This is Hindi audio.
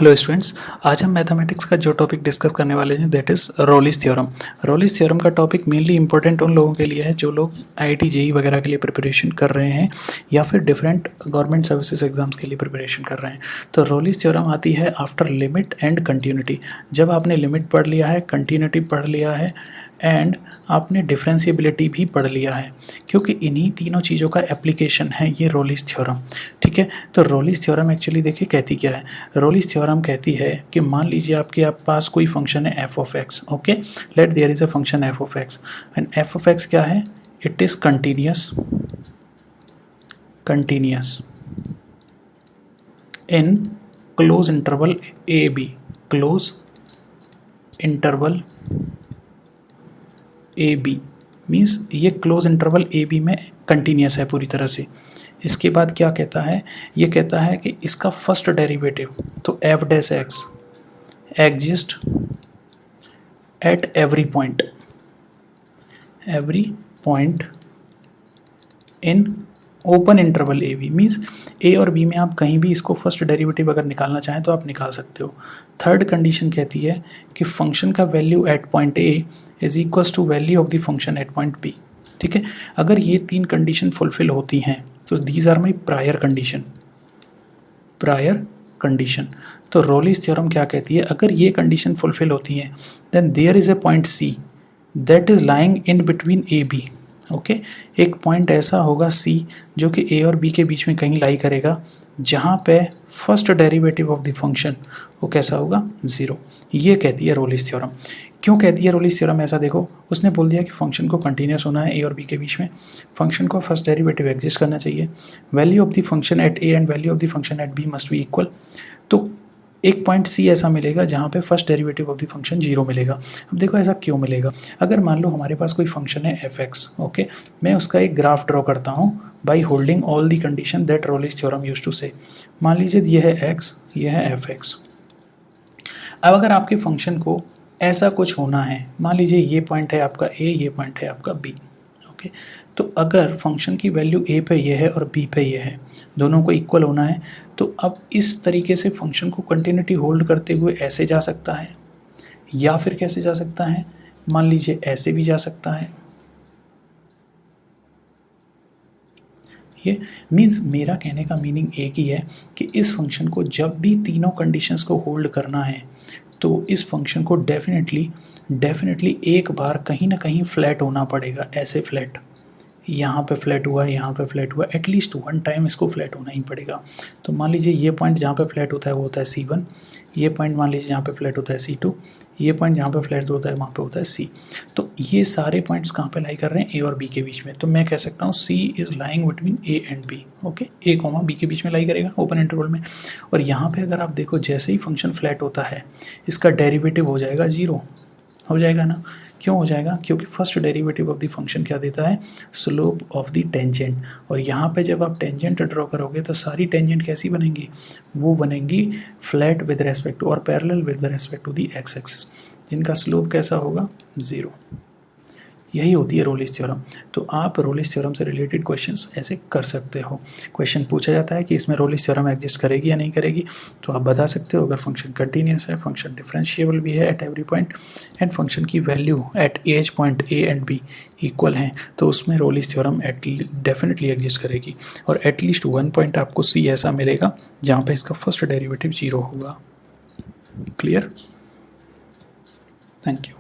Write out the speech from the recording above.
हेलो स्टूडेंट्स, आज हम मैथमेटिक्स का जो टॉपिक डिस्कस करने वाले हैं दैट इज़ रोलिस थ्योरम। रोलिस थ्योरम का टॉपिक मेनली इंपॉर्टेंट उन लोगों के लिए है जो लोग आईआईटी जेईई वगैरह के लिए प्रिपरेशन कर रहे हैं या फिर डिफरेंट गवर्नमेंट सर्विसेज एग्जाम्स के लिए प्रिपरेशन कर रहे हैं। तो रोलिस थ्योरम आती है आफ्टर लिमिट एंड कंटिन्यूटी। जब आपने लिमिट पढ़ लिया है, कंटिन्यूटी पढ़ लिया है एंड आपने डिफरेंशिएबिलिटी भी पढ़ लिया है, क्योंकि इन्हीं तीनों चीज़ों का एप्लीकेशन है ये रोलिस थ्योरम। ठीक है, तो रोलिस थ्योरम एक्चुअली देखिए कहती क्या है। रोलिस थ्योरम कहती है कि मान लीजिए आपके पास कोई फंक्शन है F of X. Okay, let there is a function F of X and F of X क्या है, it is continuous in close interval A B, close interval A B means ये क्लोज इंटरवल ए बी में कंटिन्यूअस है पूरी तरह से। इसके बाद क्या कहता है, ये कहता है कि इसका फर्स्ट डेरिवेटिव तो f dash x exist at every point in open interval A B. Means a और बी में आप कहीं भी इसको फर्स्ट डेरिवेटिव अगर निकालना चाहें तो आप निकाल सकते हो। थर्ड कंडीशन कहती है कि फंक्शन का value at point A is equals to value of the function at point B. ठीक है, अगर ये तीन कंडीशन फुलफिल होती हैं तो these are my prior condition. तो रोलिस थ्योरम क्या कहती है, अगर ये कंडीशन फुलफिल होती हैं then there is a point C that is lying in between A B. Okay, एक पॉइंट ऐसा होगा C जो कि A और B के बीच में कहीं लाई करेगा, जहाँ पे first derivative of the function वो कैसा होगा, 0। ये कहती है रोलिस थ्योरम। क्यों कहती है रोलिस थ्योरम ऐसा, देखो उसने बोल दिया कि फंक्शन को कंटिन्यूअस होना है A और B के बीच में, फंक्शन को फर्स्ट डेरिवेटिव एग्जिस्ट करना चाहिए, value of the function eight A and value of the function eight B must be equal. तो एक पॉइंट C ऐसा मिलेगा जहाँ पे first derivative of the function 0 मिलेगा। अब देखो ऐसा क्यों मिलेगा, अगर मान लो हमारे पास कोई फंक्शन है एफ एक्स। ओके, मैं उसका एक ग्राफ ड्रॉ करता हूँ by holding all the condition that Rolle's theorem used to say. मान लीजिए ये है एक्स, ये है एफ एक्स। अब अगर आपके फंक्शन को ऐसा कुछ होना है, मान लीजिए ये पॉइंट है आपका ए, ये पॉइंट है आपका बी। ओके, तो अगर फंक्शन की वैल्यू ए पे ये है और बी पे ये है, दोनों को इक्वल होना है, तो अब इस तरीके से फंक्शन को कंटिन्यूटी होल्ड करते हुए ऐसे जा सकता है या फिर कैसे जा सकता है, मान लीजिए ऐसे भी जा सकता है। ये मीन्स मेरा कहने का मीनिंग एक ही है कि इस फंक्शन को जब भी तीनों कंडीशंस को होल्ड करना है तो इस फंक्शन को डेफिनेटली एक बार कहीं ना कहीं फ्लैट होना पड़ेगा। ऐसे फ्लैट, यहाँ पे फ्लैट हुआ, यहाँ पे फ्लैट हुआ, एटलीस्ट वन टाइम इसको फ्लैट होना ही पड़ेगा। तो मान लीजिए ये पॉइंट जहाँ पे फ्लैट होता है वो होता है C1, ये पॉइंट मान लीजिए जहाँ पे फ्लैट होता है C2, ये पॉइंट जहाँ पे फ्लैट होता है वहाँ पे होता है C। तो ये सारे पॉइंट्स कहाँ पे लाई कर रहे हैं, A और B के बीच में। तो मैं कह सकता हूँ C is lying between A and B। Okay, A comma B के बीच में लाई करेगा ओपन इंटरवल में। और यहाँ पे अगर आप देखो जैसे ही फंक्शन फ्लैट होता है इसका डेरिवेटिव हो जाएगा 0, हो जाएगा ना। क्यों हो जाएगा, क्योंकि first derivative of the function क्या देता है, स्लोप ऑफ द टेंजेंट। और यहाँ पे जब आप टेंजेंट ड्रॉ करोगे तो सारी टेंजेंट कैसी बनेंगी, वो बनेंगी फ्लैट विद रेस्पेक्ट टू और parallel with respect to the X axis, जिनका स्लोप कैसा होगा, 0। यही होती है रोलिस थ्योरम। तो आप रोलिस थ्योरम से रिलेटेड क्वेश्चंस ऐसे कर सकते हो। क्वेश्चन पूछा जाता है कि इसमें रोलिस थ्योरम एग्जिस्ट करेगी या नहीं करेगी, तो आप बता सकते हो अगर फंक्शन कंटिन्यूअस है, फंक्शन डिफरेंशिएबल भी है at every point and function की value at each point a and b equal हैं, तो उसमें रोलिस थ्योरम डेफिनेटली एग्जिस्ट करेगी। और एटलीस्ट वन पॉइंट आपको सी ऐसा मिलेगा जहाँ पर इसका फर्स्ट डेरिवेटिव 0 होगा। क्लियर? Thank you.